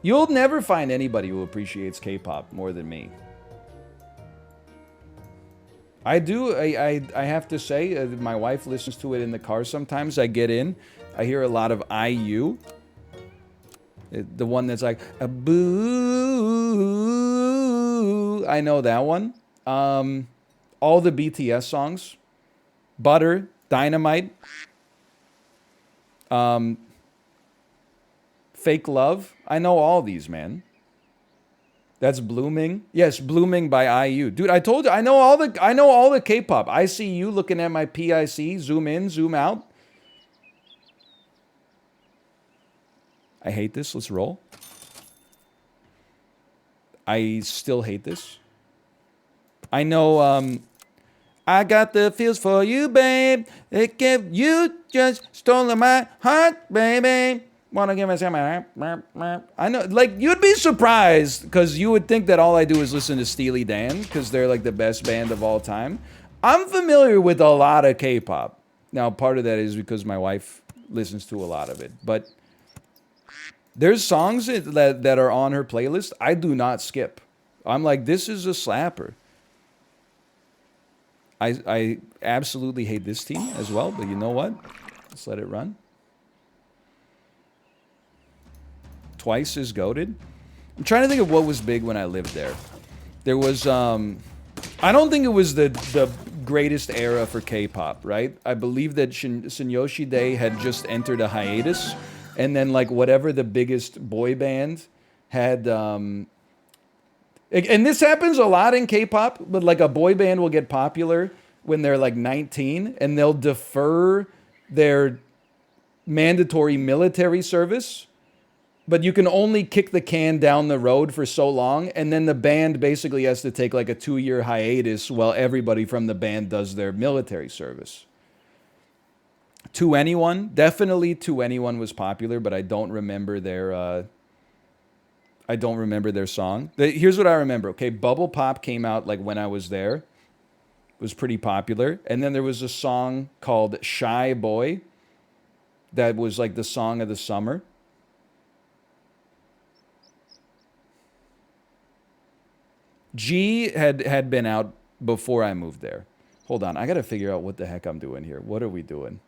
You'll never find anybody who appreciates K-pop more than me. I do. I have to say, my wife listens to it in the car sometimes. I get in. I hear a lot of IU. The one that's like, a boo. I know that one. All the BTS songs. Butter, Dynamite. Fake Love. I know all these, man. That's Blooming. Yes, Blooming by IU. Dude, I told you, I know all the K-pop. I see you looking at my PIC, zoom in, zoom out. I hate this. Let's roll. I still hate this. I know, I got the feels for you, babe. It gave you just stolen my heart, baby. Wanna give myself my... I know, like, you'd be surprised, because you would think that all I do is listen to Steely Dan, because they're, like, the best band of all time. I'm familiar with a lot of K-pop. Now, part of that is because my wife listens to a lot of it, but there's songs that are on her playlist I do not skip. I'm like, this is a slapper. I absolutely hate this team as well, but you know what? Let's let it run. Twice is goated. I'm trying to think of what was big when I lived there. There was, I don't think it was the greatest era for K-pop, right? I believe that Sunyoshi Day had just entered a hiatus, and then like whatever the biggest boy band had, and this happens a lot in K-pop, but like a boy band will get popular when they're like 19, and they'll defer their mandatory military service. But you can only kick the can down the road for so long, and then the band basically has to take like a 2-year hiatus while everybody from the band does their military service. To Anyone, definitely To Anyone was popular, but I don't remember their song. Here's what I remember. Okay, Bubble Pop came out like when I was there. It was pretty popular, and then there was a song called Shy Boy that was like the song of the summer. G had been out before I moved there. Hold on, I gotta figure out what the heck I'm doing here. What are we doing?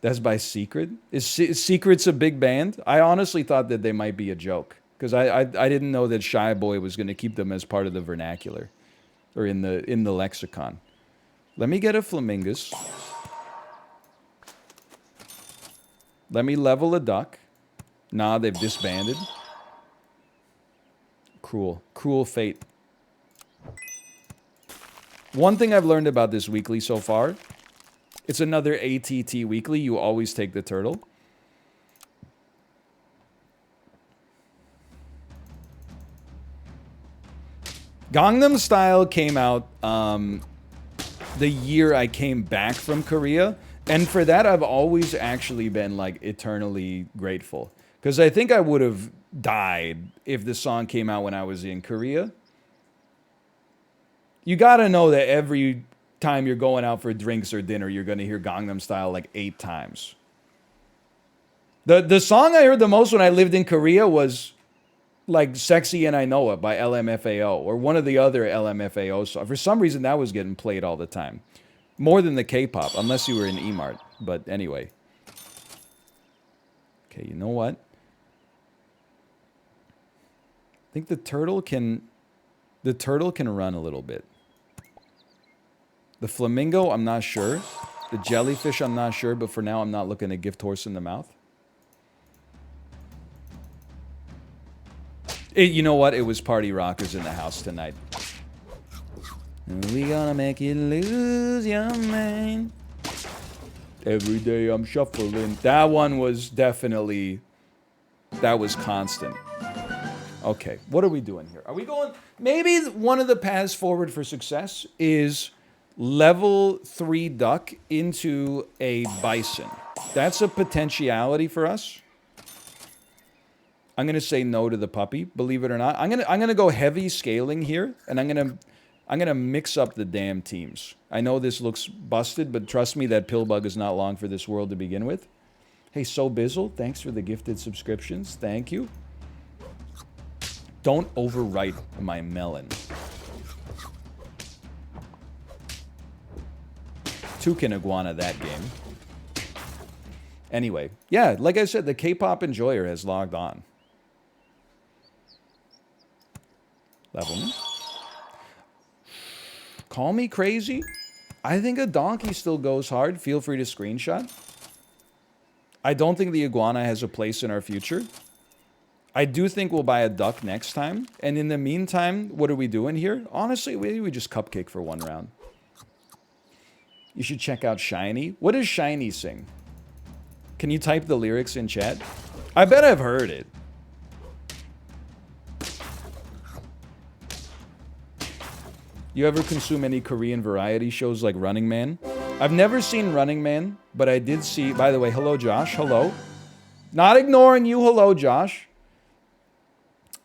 That's by Secret? Is Secret's a big band? I honestly thought that they might be a joke, because I didn't know that Shy Boy was gonna keep them as part of the vernacular, or in the lexicon. Let me get a Flamingus. Let me level a duck. Nah, they've disbanded. Cruel fate. One thing I've learned about this weekly so far, it's another ATT weekly. You always take the turtle. Gangnam Style came out the year I came back from Korea. And for that, I've always actually been like eternally grateful. Because I think I would have died if the song came out when I was in Korea. You gotta know that every time you're going out for drinks or dinner, you're gonna hear Gangnam Style like 8 times. The song I heard the most when I lived in Korea was like Sexy and I Know It by LMFAO, or one of the other LMFAO songs. For some reason, that was getting played all the time. More than the K-pop, unless you were in E-Mart. But anyway. Okay, you know what? I think the turtle can run a little bit. The flamingo, I'm not sure. The jellyfish, I'm not sure, but for now, I'm not looking at gift horse in the mouth. You know what? It was Party Rockers in the house tonight. We gonna make you lose your mind. Every day I'm shuffling. That one was definitely... That was constant. Okay, what are we doing here? Are we going... Maybe one of the paths forward for success is level 3 duck into a bison. That's a potentiality for us. I'm gonna say no to the puppy, believe it or not. I'm gonna go heavy scaling here, and I'm gonna mix up the damn teams. I know this looks busted, but trust me, that Pillbug is not long for this world to begin with. Hey, So Bizzle, thanks for the gifted subscriptions. Thank you. Don't overwrite my melon. Toucan iguana that game. Anyway, yeah, like I said, the K-pop enjoyer has logged on. Level me. Call me crazy? I think a donkey still goes hard. Feel free to screenshot. I don't think the iguana has a place in our future. I do think we'll buy a duck next time. And in the meantime, what are we doing here? Honestly, we just cupcake for one round. You should check out Shiny. What does Shiny sing? Can you type the lyrics in chat? I bet I've heard it. You ever consume any Korean variety shows like Running Man? I've never seen Running Man, but I did see... By the way, hello, Josh. Hello. Not ignoring you. Hello, Josh.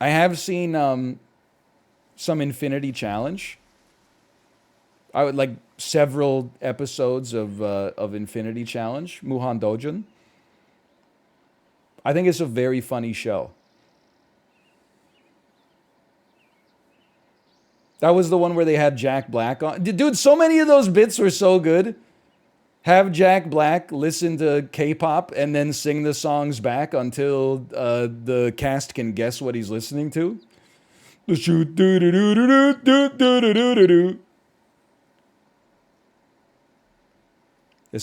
I have seen some Infinity Challenge. I would like several episodes of Infinity Challenge. Muhan Dojun. I think it's a very funny show. That was the one where they had Jack Black on. Dude, so many of those bits were so good. Have Jack Black listen to K-pop and then sing the songs back until the cast can guess what he's listening to. It's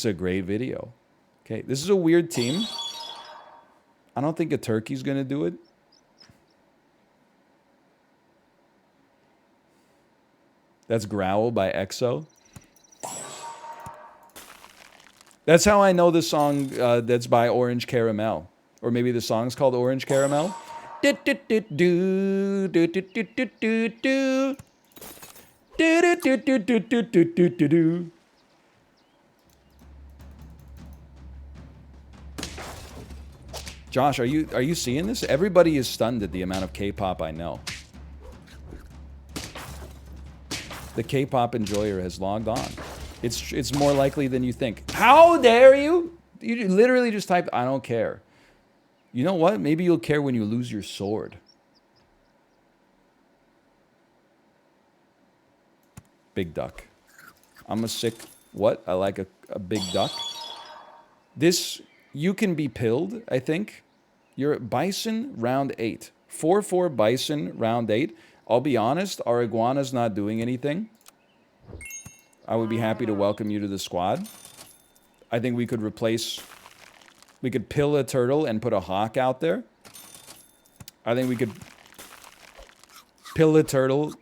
a great video. Okay, this is a weird team. I don't think a turkey's gonna do it. That's Growl by EXO. That's how I know the song that's by Orange Caramel. Or maybe the song's called Orange Caramel. Josh, are you seeing this? Everybody is stunned at the amount of K-pop I know. The K-pop enjoyer has logged on. It's more likely than you think. How dare you? You literally just typed, I don't care. You know what? Maybe you'll care when you lose your sword. Big duck. I'm a sick... What? I like a big duck. This... You can be pilled, I think. You're Bison, round 8. 4-4 Bison, round 8. I'll be honest, our iguana's not doing anything. I would be happy to welcome you to the squad. I think we could replace... We could pill a turtle and put a hawk out there. I think we could pill a turtle,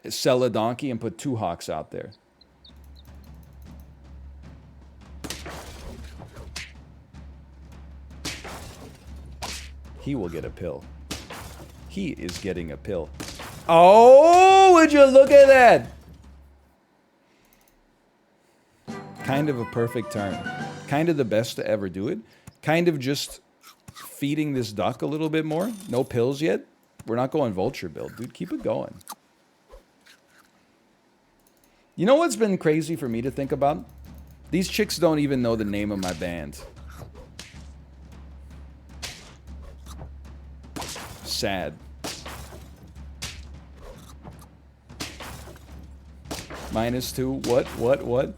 sell a donkey, and put 2 hawks out there. He will get a pill. He is getting a pill. Oh, would you look at that? Kind of a perfect turn. Kind of the best to ever do it. Kind of just feeding this duck a little bit more. No pills yet. We're not going vulture build, dude. Keep it going. You know what's been crazy for me to think about? These chicks don't even know the name of my band. Sad. -2. What?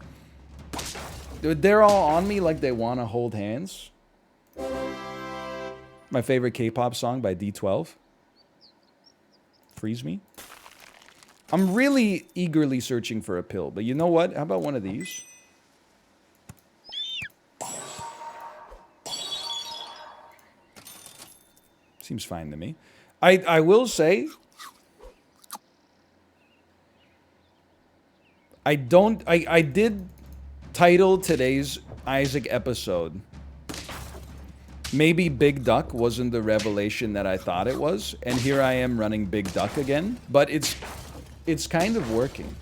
Dude, they're all on me like they want to hold hands. My favorite K-pop song by D12. Freeze me. I'm really eagerly searching for a pill, but you know what? How about one of these? Seems fine to me. I will say... I did title today's Isaac episode. Maybe Big Duck wasn't the revelation that I thought it was, and here I am running Big Duck again, but it's kind of working.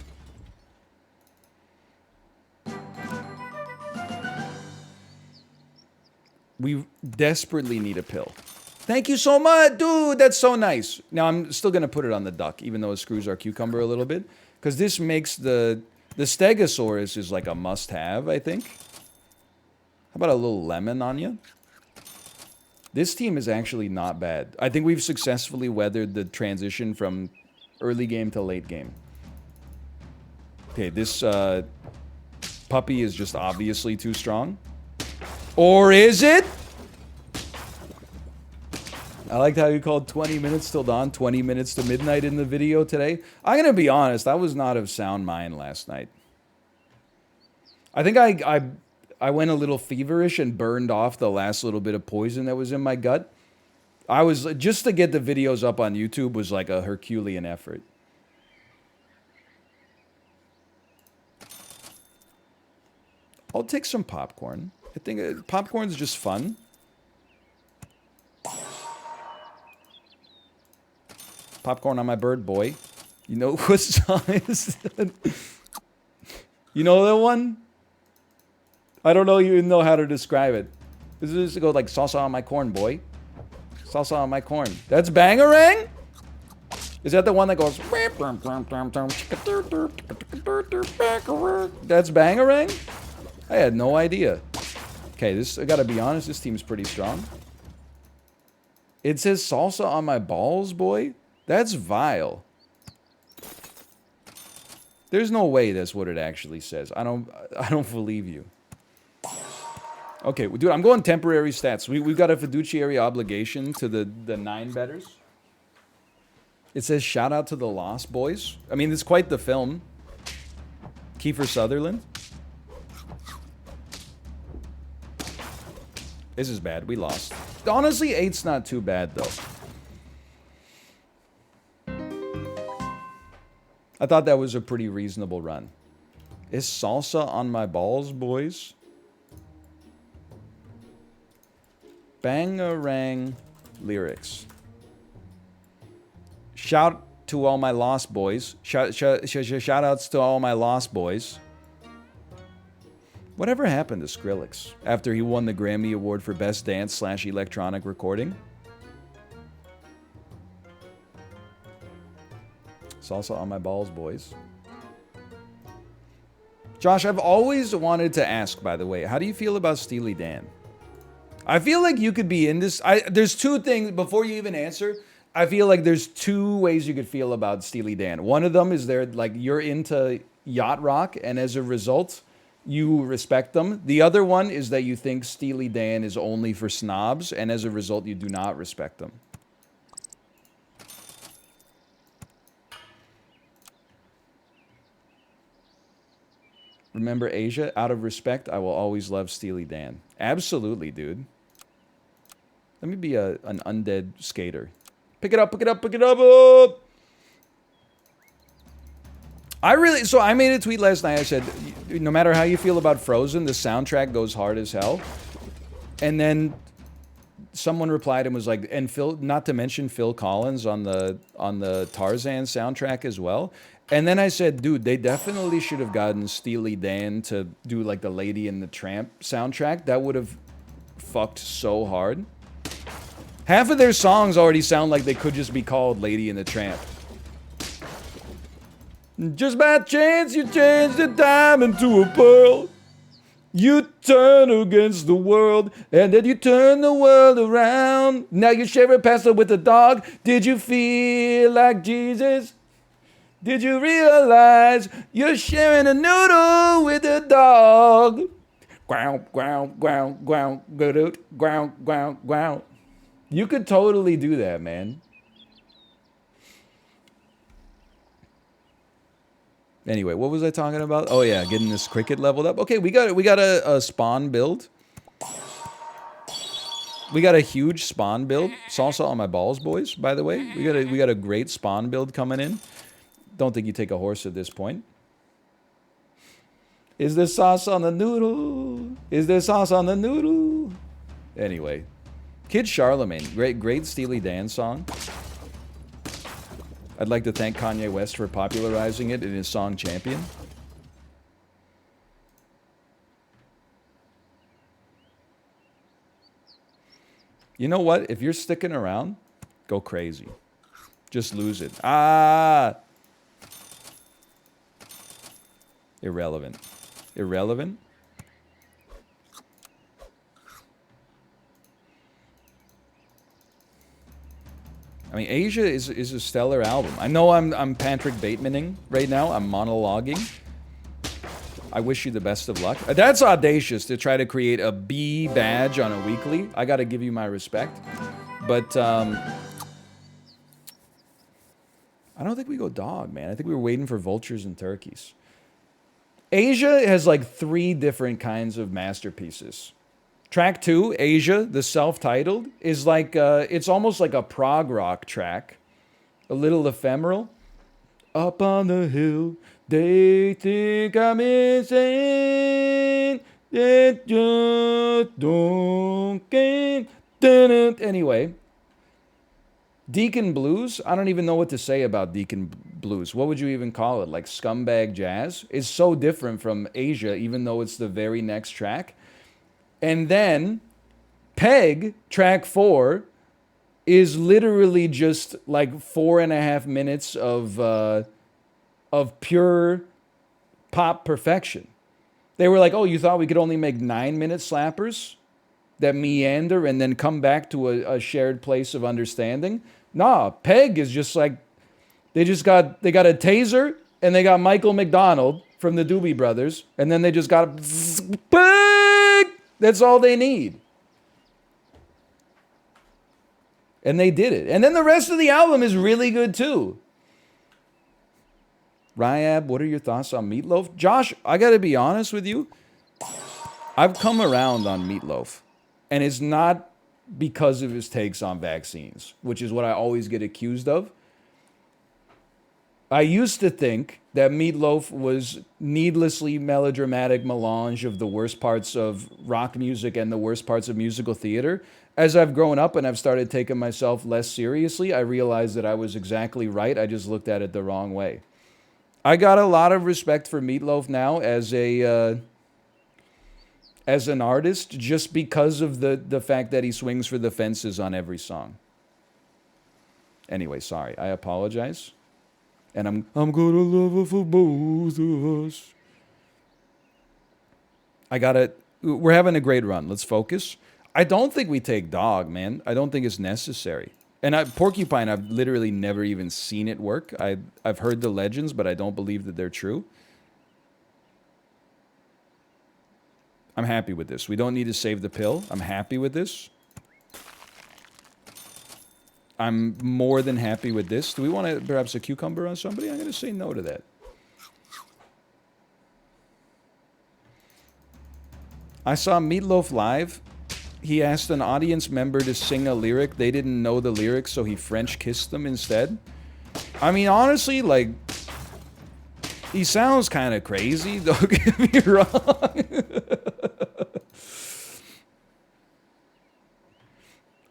We desperately need a pill. Thank you so much, dude. That's so nice. Now, I'm still going to put it on the duck, even though it screws our cucumber a little bit. Because this makes the Stegosaurus is like a must-have, I think. How about a little lemon on you? This team is actually not bad. I think we've successfully weathered the transition from early game to late game. Okay, this puppy is just obviously too strong. Or is it? I liked how you called 20 minutes till dawn, 20 minutes to midnight in the video today. I'm going to be honest, I was not of sound mind last night. I think I went a little feverish and burned off the last little bit of poison that was in my gut. I was, just to get the videos up on YouTube was like a Herculean effort. I'll take some popcorn. I think popcorn's just fun. Popcorn on my bird, boy. You know what song is that? You know that one? I don't know even know how to describe it. This is to go like salsa on my corn, boy. Salsa on my corn. That's Bangarang? Is that the one that goes? That's Bangarang? I had no idea. Okay, this, I gotta be honest, this team's pretty strong. It says salsa on my balls, boy? That's vile. There's no way that's what it actually says. I don't believe you. Okay, dude, I'm going temporary stats. We've got a fiduciary obligation to the 9 betters. It says shout out to the Lost Boys. I mean, it's quite the film. Kiefer Sutherland. This is bad. We lost. Honestly, 8's not too bad, though. I thought that was a pretty reasonable run. Is salsa on my balls, boys? Bangarang lyrics. Shout to all my Lost Boys. Shout outs to all my Lost Boys. Whatever happened to Skrillex after he won the Grammy Award for Best Dance / Electronic Recording? Salsa on my balls, boys. Josh, I've always wanted to ask, by the way, how do you feel about Steely Dan? I feel like you could be in this. There's two things, before you even answer, I feel like there's two ways you could feel about Steely Dan. One of them is you're into yacht rock, and as a result, you respect them. The other one is that you think Steely Dan is only for snobs, and as a result, you do not respect them. Remember Asia? Out of respect, I will always love Steely Dan. Absolutely, dude. Let me be an undead skater. Pick it up, pick it up, pick it up! So I made a tweet last night. I said, no matter how you feel about Frozen, the soundtrack goes hard as hell. And then someone replied and was like, and Phil, not to mention Phil Collins on the Tarzan soundtrack as well. And then I said, dude, they definitely should have gotten Steely Dan to do like the Lady and the Tramp soundtrack. That would have fucked so hard. Half of their songs already sound like they could just be called Lady and the Tramp. Just by chance you changed a diamond to a pearl. You turn against the world, and then you turn the world around. Now you're sharing pasta with a dog. Did you feel like Jesus? Did you realize you're sharing a noodle with a dog? Ground, ground, ground, ground, ground, ground, ground, ground. You could totally do that, man. Anyway, what was I talking about? Oh yeah, getting this cricket leveled up. Okay, we got a spawn build. We got a huge spawn build. Salsa on my balls, boys. By the way, we got a great spawn build coming in. Don't think you take a horse at this point. Is there sauce on the noodle? Is there sauce on the noodle? Anyway, Kid Charlemagne, great Steely Dan song. I'd like to thank Kanye West for popularizing it in his song Champion. You know what? If you're sticking around, go crazy. Just lose it. Ah! Irrelevant. Irrelevant? I mean, Asia is a stellar album. I know I'm Patrick Batemaning right now. I'm monologuing. I wish you the best of luck. That's audacious to try to create a B badge on a weekly. I gotta give you my respect. But, I don't think we go dog, man. I think we were waiting for vultures and turkeys. Asia has like 3 different kinds of masterpieces. Track 2, Asia, the self-titled, is like, it's almost like a prog rock track. A little ephemeral. Up on the hill, they think I'm insane. They just don't get. Anyway, Deacon Blues, I don't even know what to say about Deacon Blues. What would you even call it? Like scumbag jazz? It's so different from Asia, even though it's the very next track. And then Peg, track 4, is literally just like 4.5 minutes of pure pop perfection. They were like, oh, you thought we could only make 9-minute slappers that meander and then come back to a shared place of understanding? Nah, Peg is just like, they got a taser and they got Michael McDonald from the Doobie Brothers, and then they just got Peg! That's all they need. And they did it. And then the rest of the album is really good too. Ryab, what are your thoughts on Meatloaf? Josh, I gotta be honest with you. I've come around on Meatloaf. And it's not because of his takes on vaccines, which is what I always get accused of. I used to think that Meatloaf was needlessly melodramatic melange of the worst parts of rock music and the worst parts of musical theater. As I've grown up and I've started taking myself less seriously, I realized that I was exactly right. I just looked at it the wrong way. I got a lot of respect for Meatloaf now as an artist, just because of the fact that he swings for the fences on every song. Anyway, sorry. I apologize. And I'm gonna love her for both of us. We're having a great run. Let's focus. I don't think we take dog, man. I don't think it's necessary. And Porcupine, I've literally never even seen it work. I've heard the legends, but I don't believe that they're true. I'm happy with this. We don't need to save the pill. I'm happy with this. I'm more than happy with this. Do we want perhaps a cucumber on somebody? I'm going to say no to that. I saw Meatloaf live. He asked an audience member to sing a lyric. They didn't know the lyrics, so he French kissed them instead. I mean, honestly, like, he sounds kind of crazy. Don't get me wrong.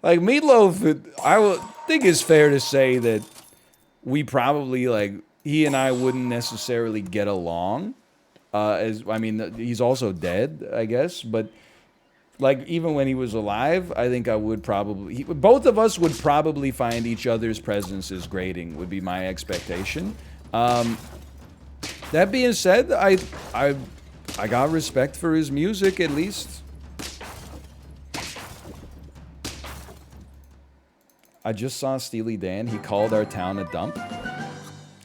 Like, Meatloaf, I would think it's fair to say that we probably, like, he and I wouldn't necessarily get along. He's also dead, I guess, but like, even when he was alive, I think I would probably... both of us would probably find each other's presences grating, would be my expectation. That being said, I got respect for his music, at least. I just saw Steely Dan. He called our town a dump.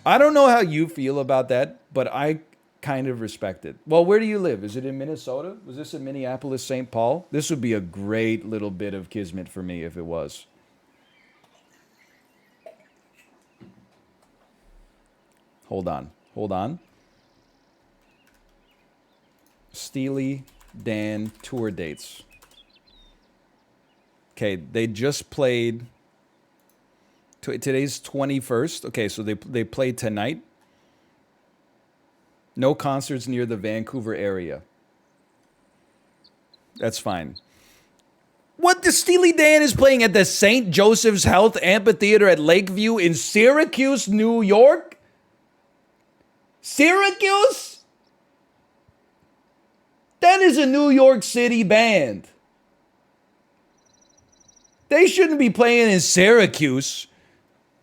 I don't know how you feel about that, but I kind of respect it. Well, where do you live? Is it in Minnesota? Was this in Minneapolis, St. Paul? This would be a great little bit of kismet for me if it was. Hold on. Hold on. Steely Dan tour dates. Okay, they just played... Today's 21st. Okay, so they played tonight. No concerts near the Vancouver area. That's fine. What? The Steely Dan is playing at the St. Joseph's Health Amphitheater at Lakeview in Syracuse, New York? Syracuse? That is a New York City band. They shouldn't be playing in Syracuse.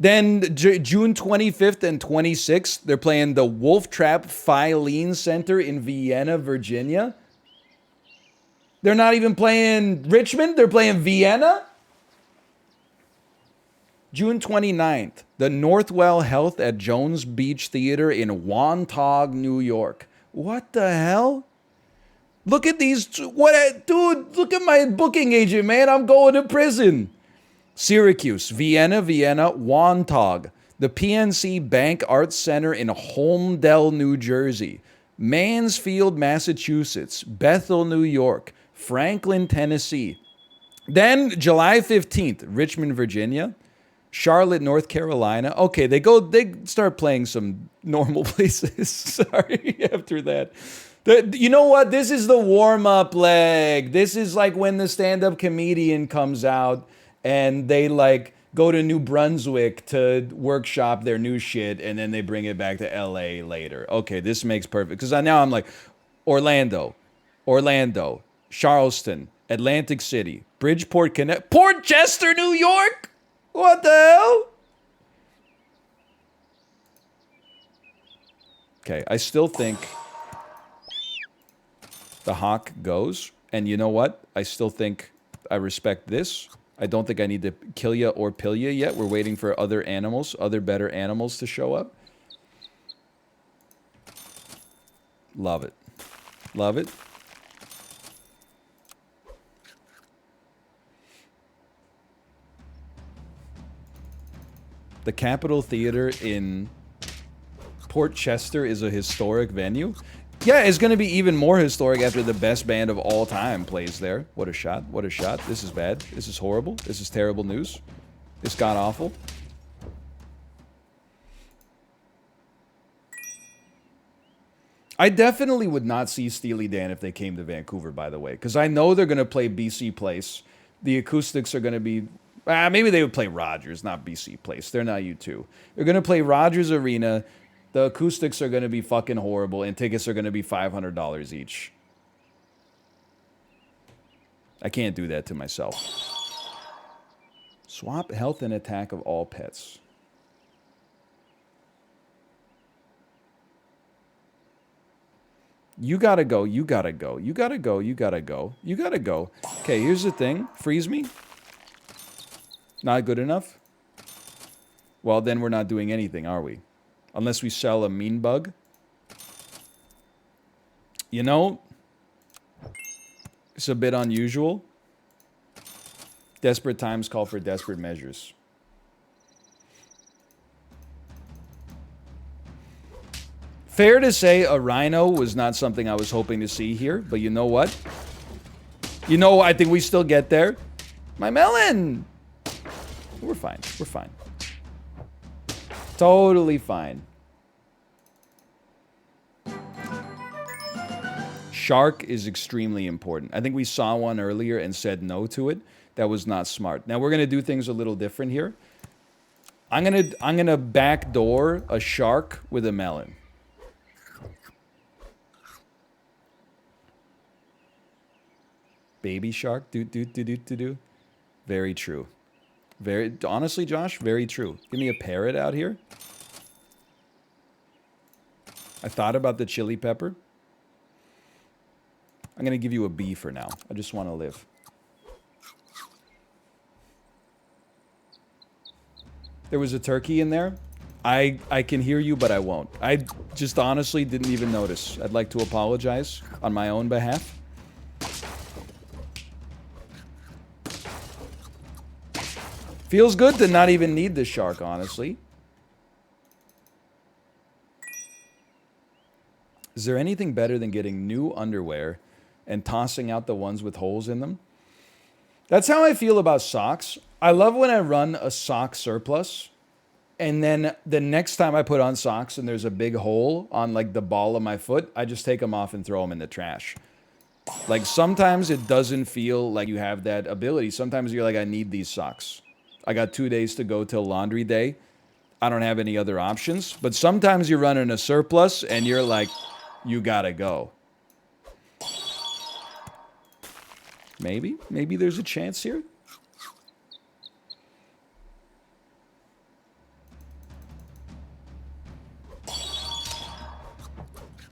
Then June 25th and 26th, they're playing the Wolf Trap Filene Center in Vienna, Virginia. They're not even playing Richmond, they're playing Vienna. June 29th, the Northwell Health at Jones Beach Theater in Wantagh, New York. What the hell? Look at these. Dude, look at my booking agent, man. I'm going to prison. Syracuse, Vienna, Wantagh. The PNC Bank Arts Center in Holmdel, New Jersey. Mansfield, Massachusetts. Bethel, New York. Franklin, Tennessee. Then July 15th, Richmond, Virginia. Charlotte, North Carolina. Okay, they start playing some normal places. Sorry, after that. You know what? This is the warm-up leg. This is like when the stand-up comedian comes out and they like go to New Brunswick to workshop their new shit and then they bring it back to LA later. Okay, this makes perfect. Because now I'm like, Orlando, Charleston, Atlantic City, Bridgeport, Connecticut, Port Chester, New York? What the hell? Okay, I still think the hawk goes. And you know what? I still think I respect this. I don't think I need to kill ya or pill ya yet. We're waiting for other animals, other better animals to show up. Love it. Love it. The Capitol Theater in Port Chester is a historic venue. Yeah, it's going to be even more historic after the best band of all time plays there. What a shot. What a shot. This is bad. This is horrible. This is terrible news. It's god-awful. I definitely would not see Steely Dan if they came to Vancouver, by the way, because I know they're going to play BC Place. The acoustics are going to be... maybe they would play Rogers, not BC Place. They're not U2. They're going to play Rogers Arena. The acoustics are going to be fucking horrible, and tickets are going to be $500 each. I can't do that to myself. Swap health and attack of all pets. You gotta go, you gotta go, you gotta go, you gotta go, you gotta go. Okay, here's the thing. Freeze me. Not good enough? Well, then we're not doing anything, are we? Unless we sell a mean bug. You know, it's a bit unusual. Desperate times call for desperate measures. Fair to say a rhino was not something I was hoping to see here, but you know what? You know, I think we still get there. My melon! We're fine. We're fine. Totally fine. Shark is extremely important. I think we saw one earlier and said no to it. That was not smart. Now we're gonna do things a little different here. I'm gonna backdoor a shark with a melon. Baby shark, do. Very true. Very, honestly, Josh, very true. Give me a parrot out here. I thought about the chili pepper. I'm going to give you a bee for now. I just want to live. There was a turkey in there. I can hear you, but I won't. I just honestly didn't even notice. I'd like to apologize on my own behalf. Feels good to not even need this shark, honestly. Is there anything better than getting new underwear and tossing out the ones with holes in them? That's how I feel about socks. I love when I run a sock surplus, and then the next time I put on socks and there's a big hole on like the ball of my foot, I just take them off and throw them in the trash. Like sometimes it doesn't feel like you have that ability. Sometimes you're like, I need these socks. I got 2 days to go till laundry day. I don't have any other options. But sometimes you're running a surplus and you're like, you gotta go. Maybe there's a chance here.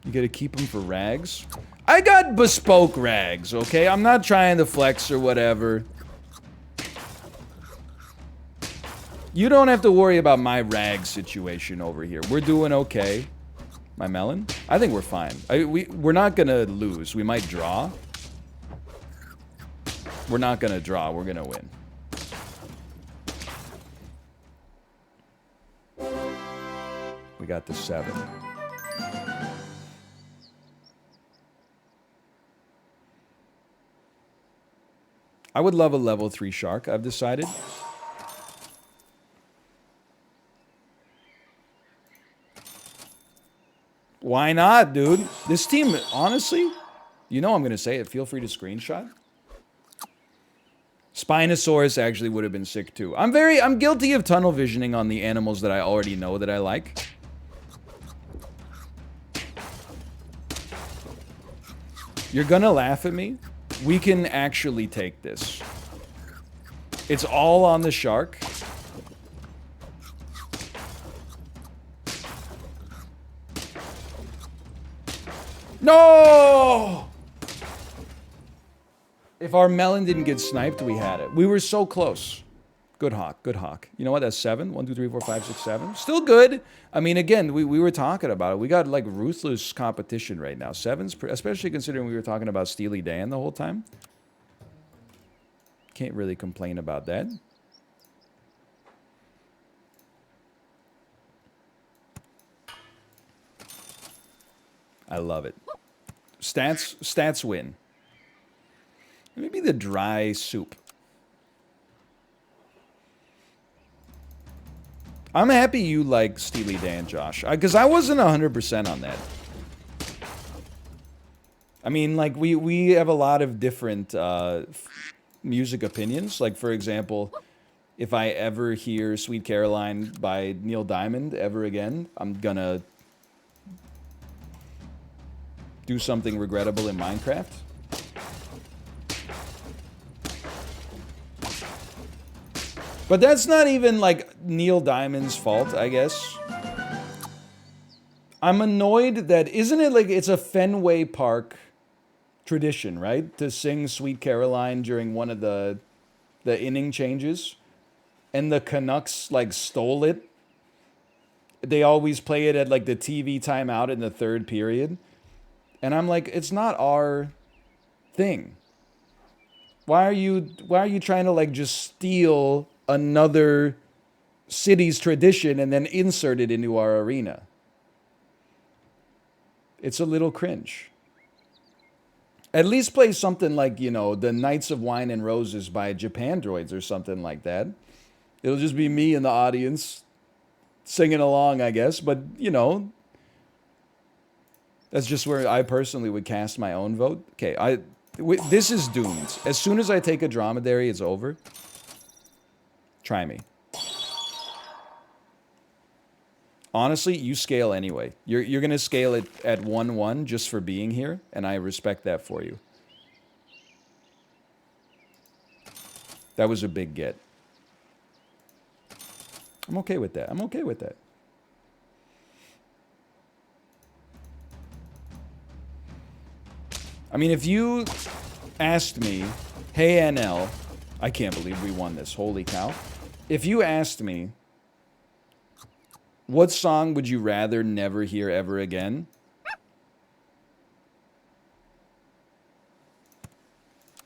You gotta keep them for rags. I got bespoke rags, okay? I'm not trying to flex or whatever. You don't have to worry about my rag situation over here. We're doing okay. My melon? I think we're fine. We're not gonna lose. We might draw. We're not gonna draw. We're gonna win. We got the 7. I would love a level 3 shark, I've decided. Why not, dude? This team, honestly, you know I'm going to say it. Feel free to screenshot. Spinosaurus actually would have been sick too. I'm guilty of tunnel visioning on the animals that I already know that I like. You're gonna laugh at me. We can actually take this. It's all on the shark. No! If our melon didn't get sniped, we had it. We were so close. Good hawk, good hawk. You know what? That's 7. 1, 2, 3, 4, 5, 6, 7. Still good. I mean, again, we were talking about it. We got like ruthless competition right now. 7's, especially considering we were talking about Steely Dan the whole time. Can't really complain about that. I love it. Stats win. Maybe the dry soup. I'm happy you like Steely Dan, Josh, because I wasn't 100% on that. I mean, like, we have a lot of different music opinions. Like, for example, if I ever hear Sweet Caroline by Neil Diamond ever again, I'm gonna do something regrettable in Minecraft. But that's not even, like, Neil Diamond's fault, I guess. I'm annoyed that, isn't it like it's a Fenway Park tradition, right? To sing Sweet Caroline during one of the inning changes. And the Canucks, like, stole it. They always play it at, like, the TV timeout in the 3rd period. And I'm like, it's not our thing. Why are you trying to, like, just steal another city's tradition and then insert it into our arena? It's a little cringe. At least play something like, you know, the Knights of Wine and Roses by Japan Droids or something like that. It'll just be me in the audience singing along, I guess. But, you know, that's just where I personally would cast my own vote. Okay, this is doomed. As soon as I take a dromedary, it's over. Try me. Honestly, you scale anyway. You're going to scale it at 1-1 just for being here, and I respect that for you. That was a big get. I'm okay with that. I'm okay with that. I mean, if you asked me, hey, NL, I can't believe we won this. Holy cow. If you asked me, what song would you rather never hear ever again?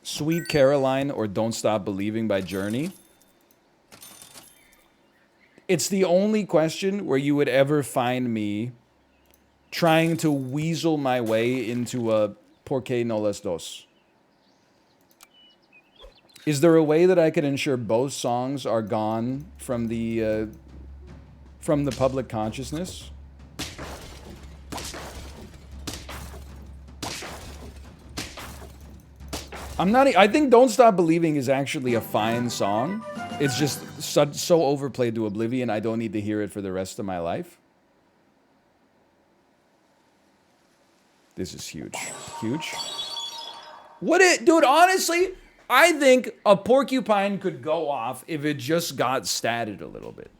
Sweet Caroline or Don't Stop Believing by Journey? It's the only question where you would ever find me trying to weasel my way into a Por qué no las dos. Is there a way that I could ensure both songs are gone from the public consciousness? I think Don't Stop Believing is actually a fine song. It's just so overplayed to oblivion, I don't need to hear it for the rest of my life. This is huge. Huge. Dude, honestly, I think a porcupine could go off if it just got statted a little bit.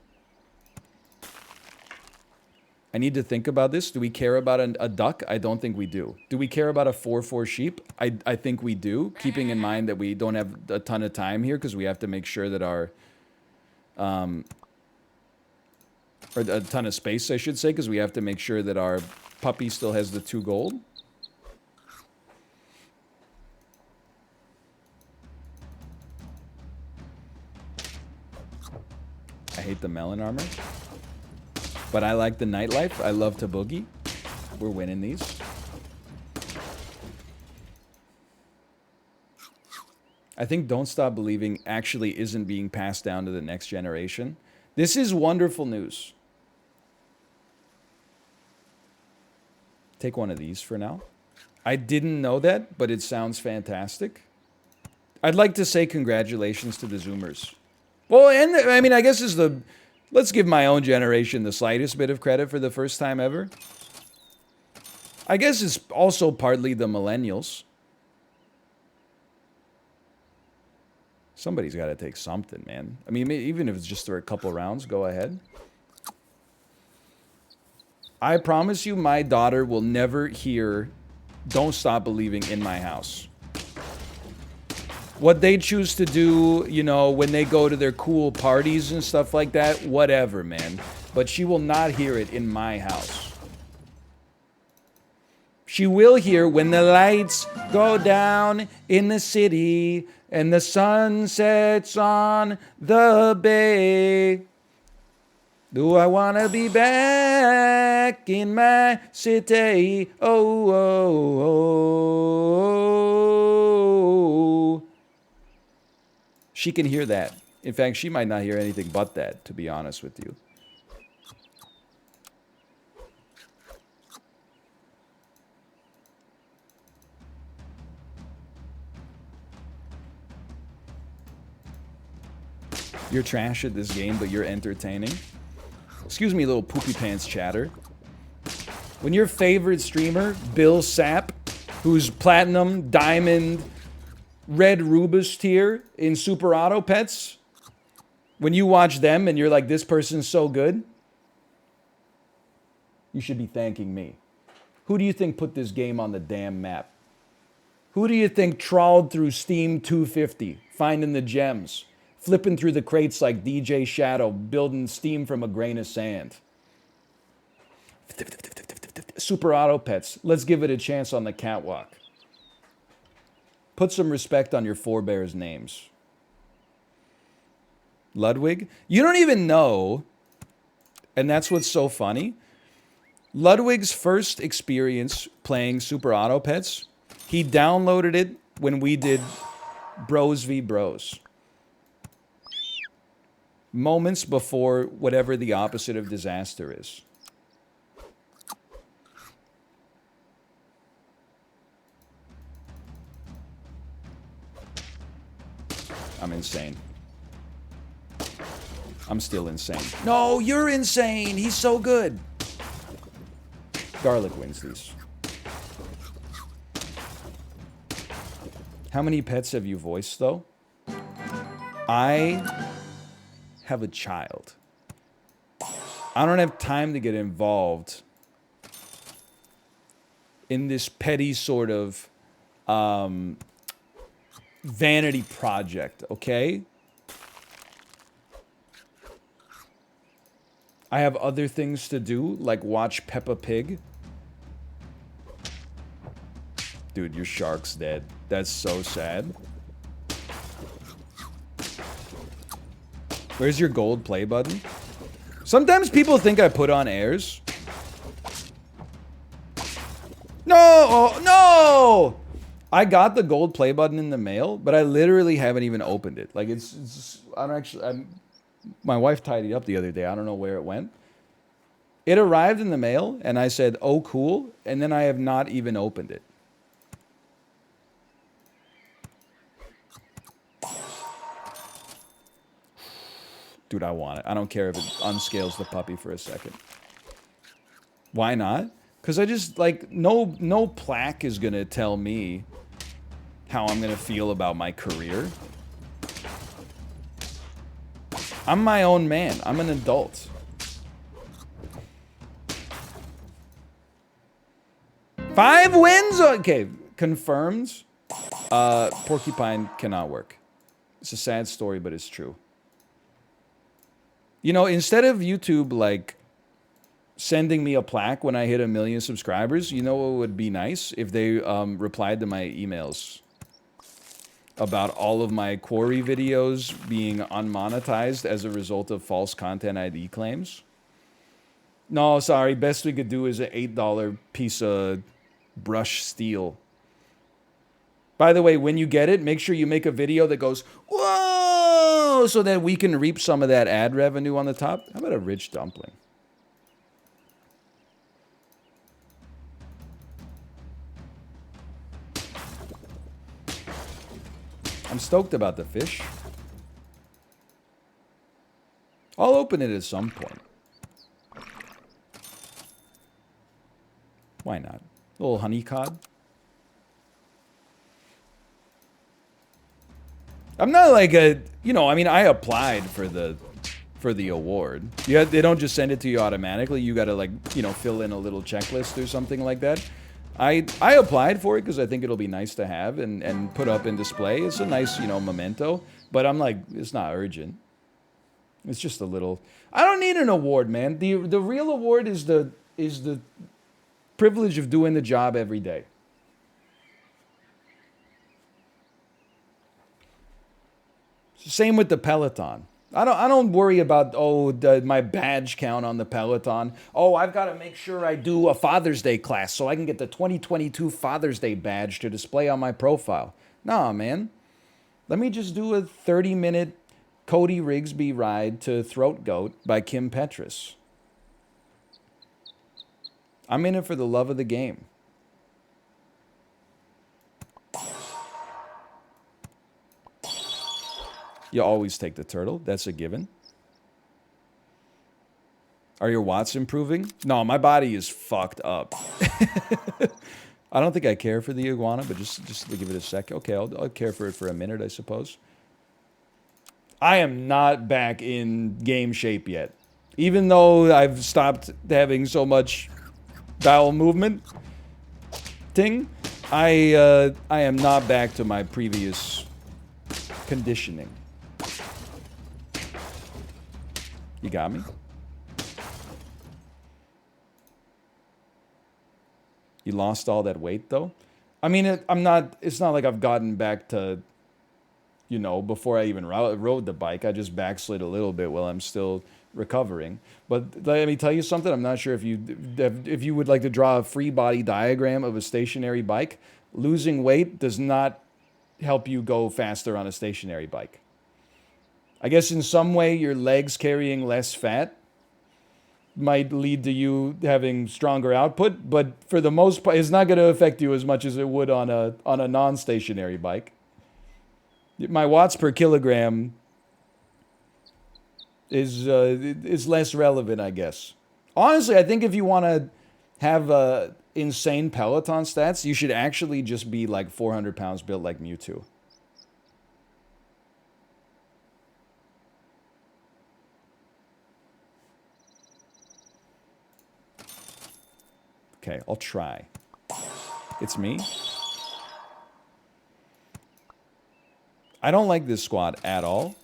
I need to think about this. Do we care about a duck? I don't think we do. Do we care about a 4-4 sheep? I think we do, keeping in mind that we don't have a ton of time here because we have to make sure that our Or a ton of space, I should say, because we have to make sure that our puppy still has the 2 gold. I hate the melon armor. But I like the nightlife. I love to boogie. We're winning these. I think Don't Stop Believing actually isn't being passed down to the next generation. This is wonderful news. Take one of these for now. I didn't know that, but it sounds fantastic. I'd like to say congratulations to the Zoomers. Well, and I mean, I guess is the... Let's give my own generation the slightest bit of credit for the first time ever. I guess it's also partly the millennials. Somebody's got to take something, man. I mean, even if it's just for a couple rounds, go ahead. I promise you my daughter will never hear Don't Stop Believing in my house. What they choose to do, you know, when they go to their cool parties and stuff like that, whatever, man. But she will not hear it in my house. She will hear when the lights go down in the city and the sun sets on the bay. Do I want to be back in my city? Oh, oh, oh. She can hear that. In fact, she might not hear anything but that, to be honest with you. You're trash at this game, but you're entertaining. Excuse me, little poopy pants chatter. When your favorite streamer, Bill Sapp, who's platinum, diamond, red Rubus tier in Super Auto Pets, when you watch them and you're like, this person's so good, you should be thanking me. Who do you think put this game on the damn map? Who do you think trawled through Steam 250, finding the gems? Flipping through the crates like DJ Shadow, building Steam from a grain of sand. Super Auto Pets, let's give it a chance on the catwalk. Put some respect on your forebears' names. Ludwig, you don't even know, and that's what's so funny. Ludwig's first experience playing Super Auto Pets, he downloaded it when we did Bros v Bros. Moments before whatever the opposite of disaster is. I'm insane. I'm still insane. No, you're insane. He's so good. Garlic wins these. How many pets have you voiced, though? I have a child. I don't have time to get involved in this petty sort of vanity project, okay? I have other things to do, like watch Peppa Pig. Dude, your shark's dead. That's so sad. Where's your gold play button? Sometimes people think I put on airs. No! Oh, no! I got the gold play button in the mail, but I literally haven't even opened it. Like, it's I don't actually... my wife tidied up the other day. I don't know where it went. It arrived in the mail, and I said, oh, cool. And then I have not even opened it. Dude, I want it. I don't care if it unscales the puppy for a second. Why not? Because I just, like, no plaque is going to tell me how I'm going to feel about my career. I'm my own man. I'm an adult. Five wins? Okay, confirmed. Porcupine cannot work. It's a sad story, but it's true. You know, instead of YouTube, like, sending me a plaque when I hit 1 million subscribers, you know what would be nice? If they replied to my emails about all of my quarry videos being unmonetized as a result of false content ID claims. No, sorry, best we could do is an $8 piece of brush steel. By the way, when you get it, make sure you make a video that goes, whoa, so that we can reap some of that ad revenue on the top. How about a rich dumpling? I'm stoked about the fish. I'll open it at some point. Why not? A little honey cod. I'm not like a, you know, I mean, I applied for the award. Yeah, they don't just send it to you automatically. You got to, like, you know, fill in a little checklist or something like that. I applied for it because I think it'll be nice to have and put up in display. It's a nice, you know, memento. But I'm like, it's not urgent. It's just a little. I don't need an award, man. The real award is the privilege of doing the job every day. Same with the Peloton. I don't worry about, my badge count on the Peloton. Oh, I've got to make sure I do a Father's Day class so I can get the 2022 Father's Day badge to display on my profile. Nah, man. Let me just do a 30-minute Cody Rigsby ride to Throat Goat by Kim Petras. I'm in it for the love of the game. You always take the turtle. That's a given. Are your watts improving? No, my body is fucked up. I don't think I care for the iguana, but just to give it a sec. Okay, I'll care for it for a minute, I suppose. I am not back in game shape yet. Even though I've stopped having so much bowel movement thing, I am not back to my previous conditioning. You got me? You lost all that weight, though? I mean, it's not like I've gotten back to, you know, before I even rode the bike. I just backslid a little bit while I'm still recovering. But let me tell you something. I'm not sure if you would like to draw a free body diagram of a stationary bike. Losing weight does not help you go faster on a stationary bike. I guess in some way your legs carrying less fat might lead to you having stronger output, but for the most part, it's not going to affect you as much as it would on a non-stationary bike. My watts per kilogram is less relevant, I guess. Honestly, I think if you want to have insane Peloton stats, you should actually just be like 400 pounds built like Mewtwo. Okay, I'll try. It's me. I don't like this squad at all.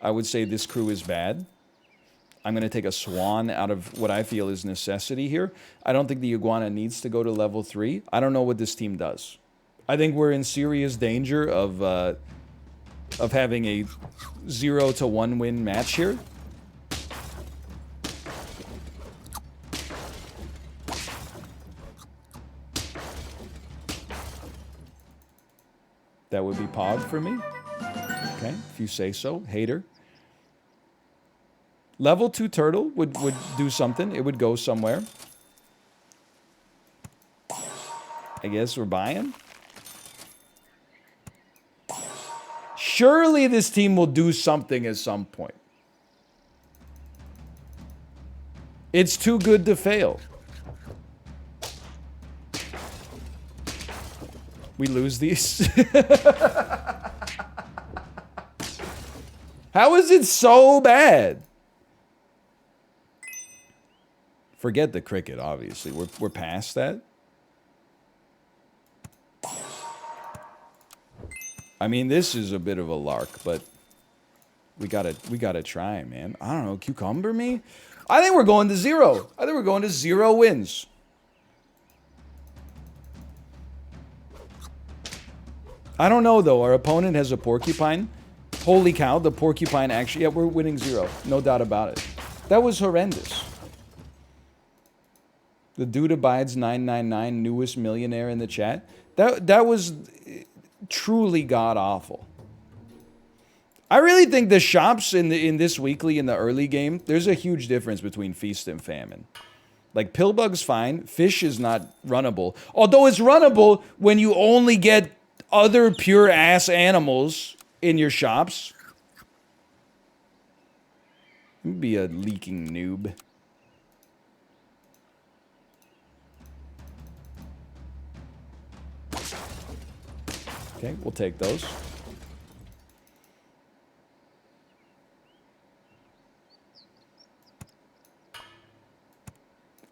I would say this crew is bad. I'm going to take a swan out of what I feel is necessity here. I don't think the iguana needs to go to level 3. I don't know what this team does. I think we're in serious danger of having a 0-1 win match here. That would be Pog for me. Okay, if you say so. Hater. Level 2 turtle would do something. It would go somewhere. I guess we're buying. Surely this team will do something at some point. It's too good to fail. We lose these. How is it so bad? Forget the cricket, obviously. We're past that. I mean, this is a bit of a lark, but We gotta try, man. I don't know, cucumber me? I think we're going to 0. I think we're going to 0 wins. I don't know, though. Our opponent has a porcupine. Holy cow, the porcupine actually... Yeah, we're winning 0. No doubt about it. That was horrendous. The dude abides 999, newest millionaire in the chat. That was truly god-awful. I really think the shops in this weekly in the early game, there's a huge difference between Feast and Famine. Like, Pillbug's fine. Fish is not runnable. Although it's runnable when you only get other pure-ass animals in your shops. Let me be a leaking noob. Okay, we'll take those.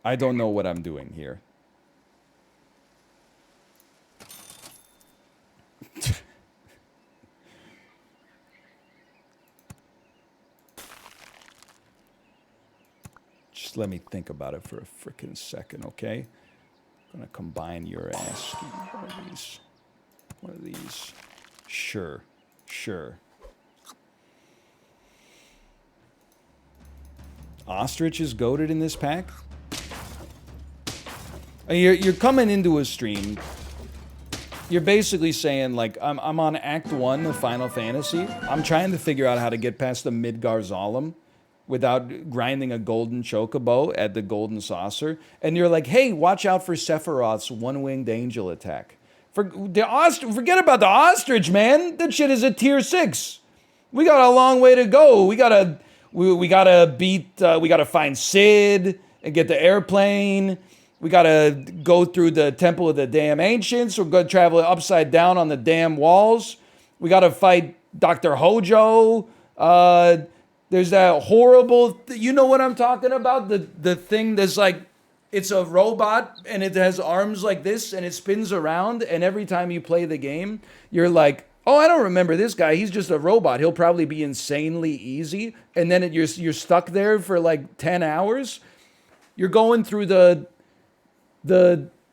I don't know what I'm doing here. Just let me think about it for a freaking second, okay? I'm gonna combine your ass. One of these. One of these. Sure. Sure. Ostrich is goated in this pack. You're coming into a stream. You're basically saying, like, I'm on Act 1 of Final Fantasy. I'm trying to figure out how to get past the Midgar Zalem without grinding a golden chocobo at the golden saucer. And you're like, hey, watch out for Sephiroth's one-winged angel attack. Forget about the ostrich, man. That shit is a tier 6. We got a long way to go. We gotta find Sid and get the airplane. We gotta go through the Temple of the Damn Ancients. We're gonna travel upside down on the damn walls. We gotta fight Dr. Hojo. There's that horrible, you know what I'm talking about? The thing that's like, it's a robot and it has arms like this and it spins around, and every time you play the game, you're like, oh, I don't remember this guy. He's just a robot. He'll probably be insanely easy. And then you're stuck there for like 10 hours. You're going through the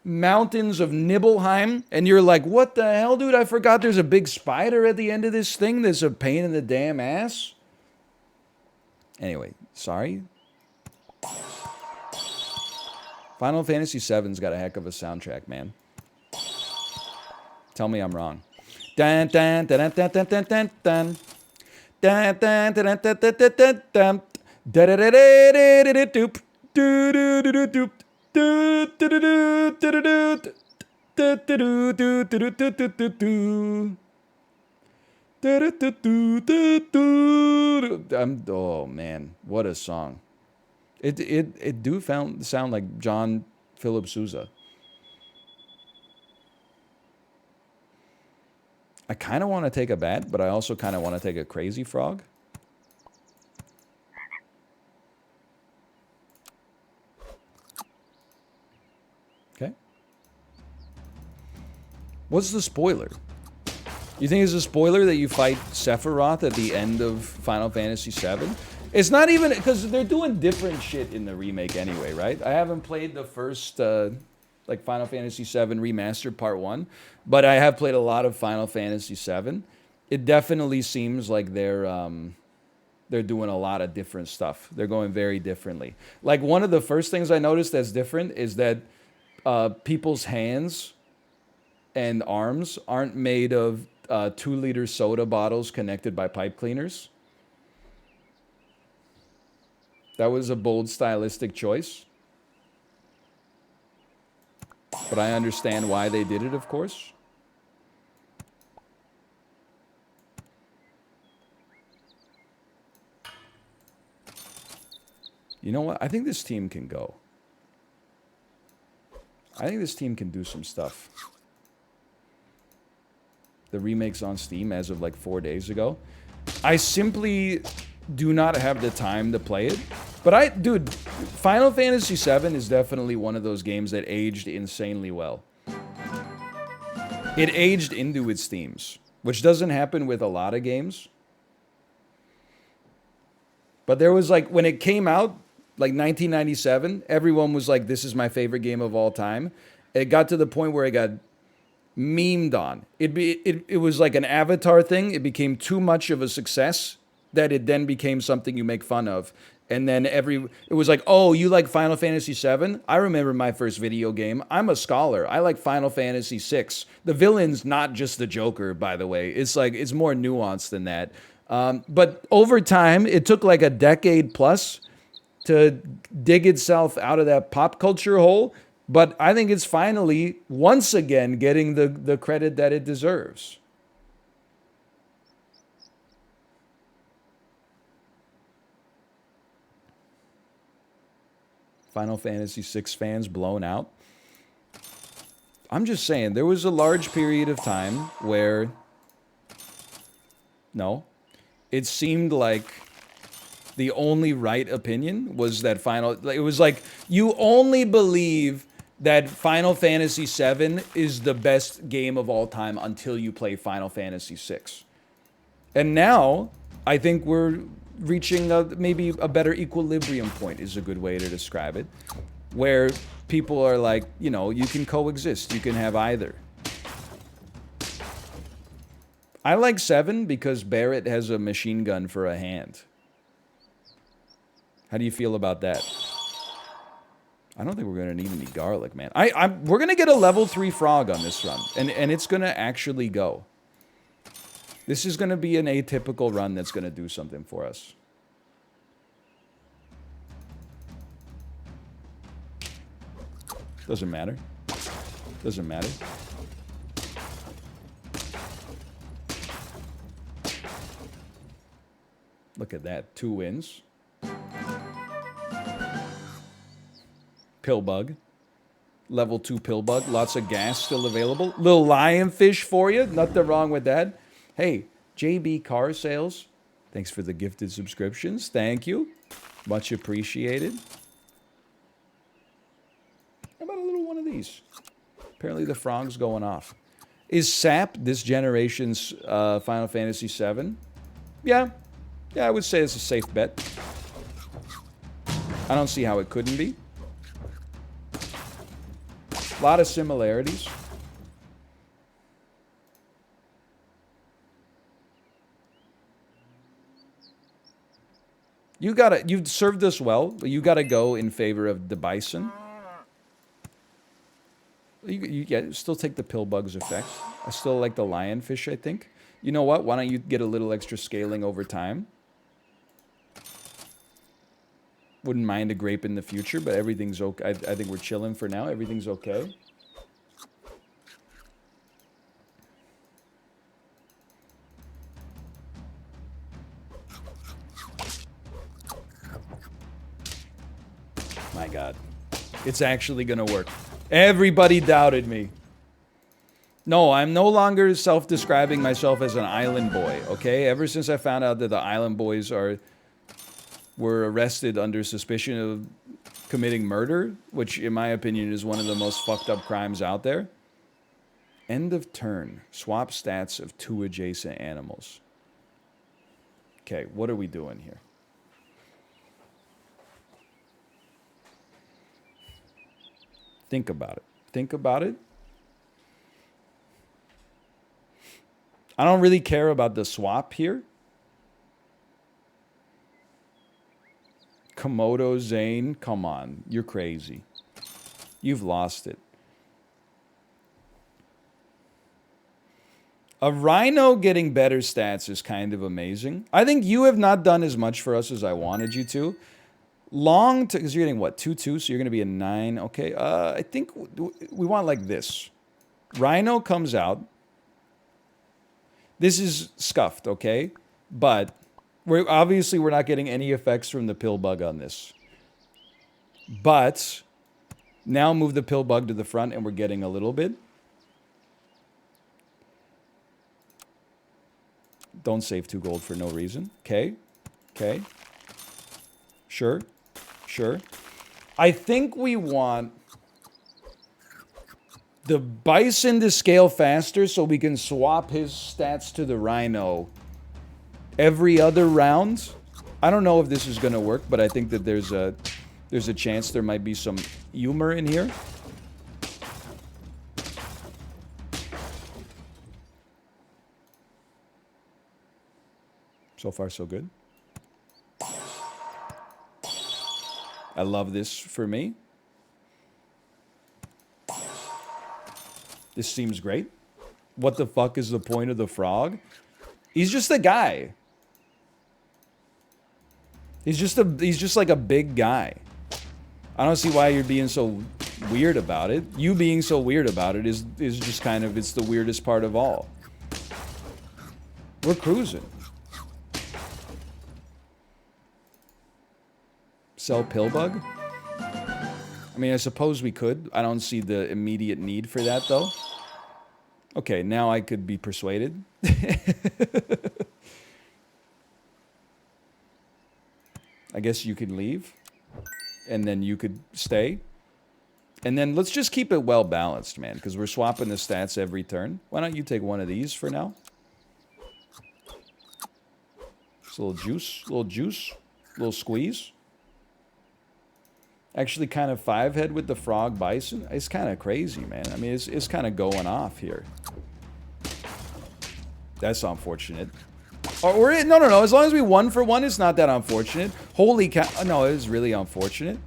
mountains of Nibelheim, and you're like, what the hell, dude? I forgot there's a big spider at the end of this thing that's a pain in the damn ass. Anyway, sorry. Final Fantasy VII's got a heck of a soundtrack, man. Tell me I'm wrong. Dun dun dun dun dun dun dun dun. Dun dun dun dun dun dun dun dun. Da da da da da da doop. Do do do do doop. Do do do do do do do do do do do do do do. Oh man, what a song! It do sound like John Philip Sousa. I kind of want to take a bat, but I also kind of want to take a crazy frog. Okay. What's the spoiler? You think it's a spoiler that you fight Sephiroth at the end of Final Fantasy VII? It's not even, because they're doing different shit in the remake anyway, right? I haven't played the first, like, Final Fantasy VII Remastered Part 1, but I have played a lot of Final Fantasy VII. It definitely seems like they're doing a lot of different stuff. They're going very differently. Like, one of the first things I noticed that's different is that people's hands and arms aren't made of 2-liter soda bottles connected by pipe cleaners. That was a bold stylistic choice. But I understand why they did it, of course. You know what? I think this team can go. I think this team can do some stuff. The remake's on Steam as of like 4 days ago. I simply do not have the time to play it. But dude, Final Fantasy VII is definitely one of those games that aged insanely well. It aged into its themes, which doesn't happen with a lot of games. But there was like, when it came out, like 1997, everyone was like, this is my favorite game of all time. It got to the point where it got memed on. It was like an Avatar thing. It became too much of a success that it then became something you make fun of. And then it was like, oh, you like Final Fantasy VII? I remember my first video game. I'm a scholar. I like Final Fantasy VI. The villain's not just the Joker, by the way. It's like, it's more nuanced than that. But over time, it took like a decade plus to dig itself out of that pop culture hole. But I think it's finally, once again, getting the credit that it deserves. Final Fantasy VI fans blown out. I'm just saying, there was a large period of time where, no, it seemed like the only right opinion was that it was like, you only believe that Final Fantasy VII is the best game of all time until you play Final Fantasy VI. And now, I think we're reaching maybe a better equilibrium point is a good way to describe it, where people are like, you know, you can coexist, you can have either. I like 7 because Barrett has a machine gun for a hand. How do you feel about that? I don't think we're gonna need any garlic, man. We're gonna get a level 3 frog on this run, and it's gonna actually go. This is gonna be an atypical run that's gonna do something for us. Doesn't matter. Doesn't matter. Look at that, 2 wins. Pillbug. Level 2 Pillbug. Lots of gas still available. Little lionfish for you. Nothing wrong with that. Hey, JB Car Sales. Thanks for the gifted subscriptions. Thank you. Much appreciated. How about a little one of these? Apparently the frog's going off. Is SAP this generation's Final Fantasy VII? Yeah. Yeah, I would say it's a safe bet. I don't see how it couldn't be. A lot of similarities. You've served us well, but you gotta go in favor of the bison. You still take the Pillbug's effect. I still like the lionfish, I think. You know what? Why don't you get a little extra scaling over time? Wouldn't mind a grape in the future, but everything's okay. I think we're chilling for now. Everything's okay. My God. It's actually gonna work. Everybody doubted me. No, I'm no longer self-describing myself as an island boy, okay? Ever since I found out that the island boys were arrested under suspicion of committing murder, which in my opinion is one of the most fucked up crimes out there. End of turn. Swap stats of 2 adjacent animals. Okay, what are we doing here? Think about it. Think about it. I don't really care about the swap here. Komodo Zane, come on. You're crazy. You've lost it. A rhino getting better stats is kind of amazing. I think you have not done as much for us as I wanted you to. Because you're getting what, 2-2, so you're going to be a 9. Okay, I think we want like this. Rhino comes out. This is scuffed, okay? But we're not getting any effects from the Pillbug on this. But now move the Pillbug to the front and we're getting a little bit. Don't save 2 gold for no reason. Okay. Okay. Sure. Sure. I think we want the bison to scale faster so we can swap his stats to the rhino every other round. I don't know if this is going to work, but I think that there's a chance there might be some humor in here. So far, so good. I love this for me. This seems great. What the fuck is the point of the frog? He's just a guy. He's just like a big guy. I don't see why you're being so weird about it. You being so weird about it is just kind of, it's the weirdest part of all. We're cruising. Sell Pillbug? I mean, I suppose we could. I don't see the immediate need for that, though. Okay, now I could be persuaded. I guess you could leave. And then you could stay. And then let's just keep it well balanced, man, because we're swapping the stats every turn. Why don't you take one of these for now? Just a little juice, little squeeze. Actually, kind of 5-head with the frog bison. It's kind of crazy, man. I mean, it's kind of going off here. That's unfortunate. Or no. As long as we 1 for 1, it's not that unfortunate. Holy cow! No, it is really unfortunate.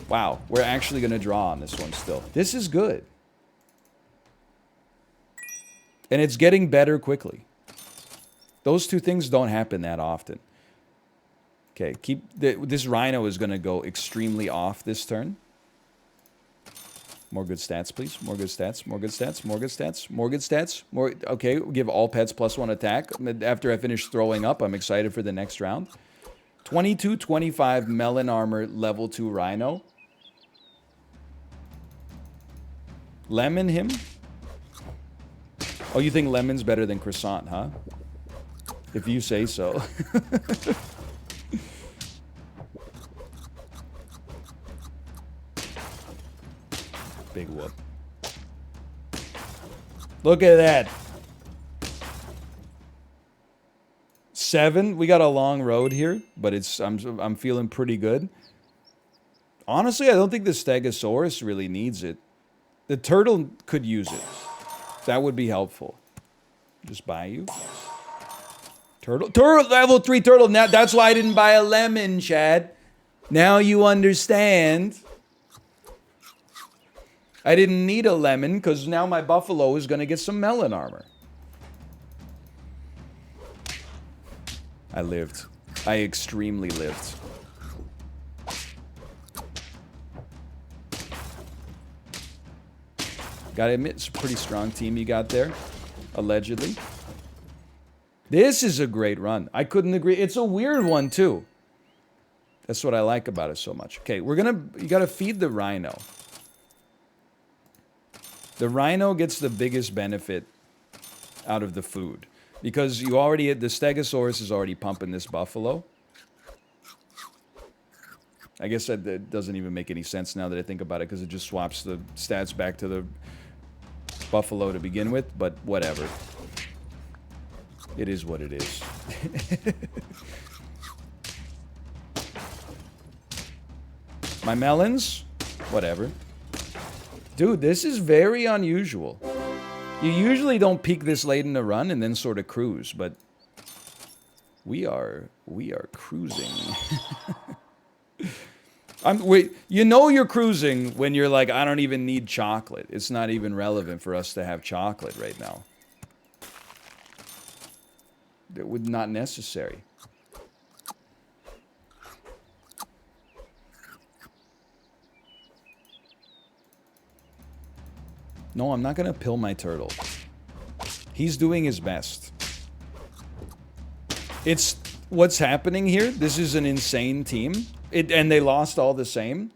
Wow, we're actually gonna draw on this one still. This is good, and it's getting better quickly. Those two things don't happen that often. Okay, this rhino is going to go extremely off this turn. More good stats, please. More good stats, more good stats, more good stats, more good stats. More. Okay, we'll give all pets +1 attack. After I finish throwing up, I'm excited for the next round. 22-25 melon armor level 2 rhino. Lemon him? Oh, you think lemon's better than croissant, huh? If you say so. Big whoop. Look at that. 7. We got a long road here, but I'm feeling pretty good. Honestly, I don't think the Stegosaurus really needs it. The turtle could use it. That would be helpful. Just buy you. Turtle, level 3 turtle. Now that's why I didn't buy a lemon, Chad. Now you understand. I didn't need a lemon because now my buffalo is going to get some melon armor. I lived. I extremely lived. Gotta admit, it's a pretty strong team you got there. Allegedly. This is a great run. I couldn't agree. It's a weird one, too. That's what I like about it so much. Okay, you gotta feed the rhino. The rhino gets the biggest benefit out of the food. Because the Stegosaurus is already pumping this buffalo. I guess that doesn't even make any sense now that I think about it, because it just swaps the stats back to the buffalo to begin with, but whatever. It is what it is. My melons? Whatever. Dude, this is very unusual. You usually don't peak this late in the run and then sort of cruise, but we are cruising. Wait, you know you're cruising when you're like, I don't even need chocolate. It's not even relevant for us to have chocolate right now. It would not necessary. No, I'm not gonna pill my turtle. He's doing his best. It's what's happening here. This is an insane team. And they lost all the same.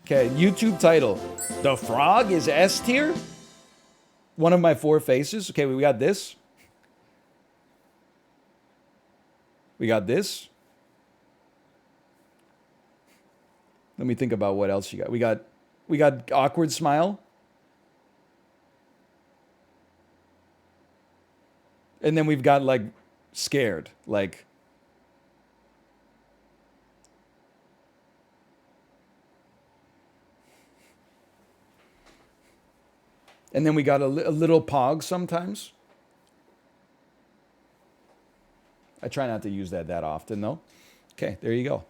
Okay, YouTube title. The frog is S tier? One of my 4 faces. Okay, we got this. We got this. Let me think about what else you got. We got awkward smile. And then we've got like scared. Like, and then we got a little pog sometimes. I try not to use that often, though. Okay, there you go.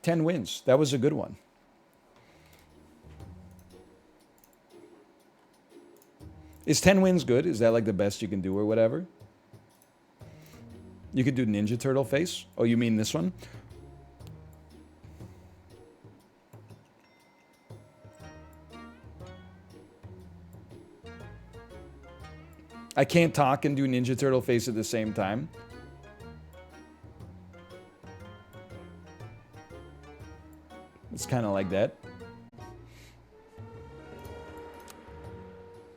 10 wins. That was a good one. Is 10 wins good? Is that like the best you can do or whatever? You could do Ninja Turtle face? Oh, you mean this one? I can't talk and do Ninja Turtle face at the same time. It's kind of like that.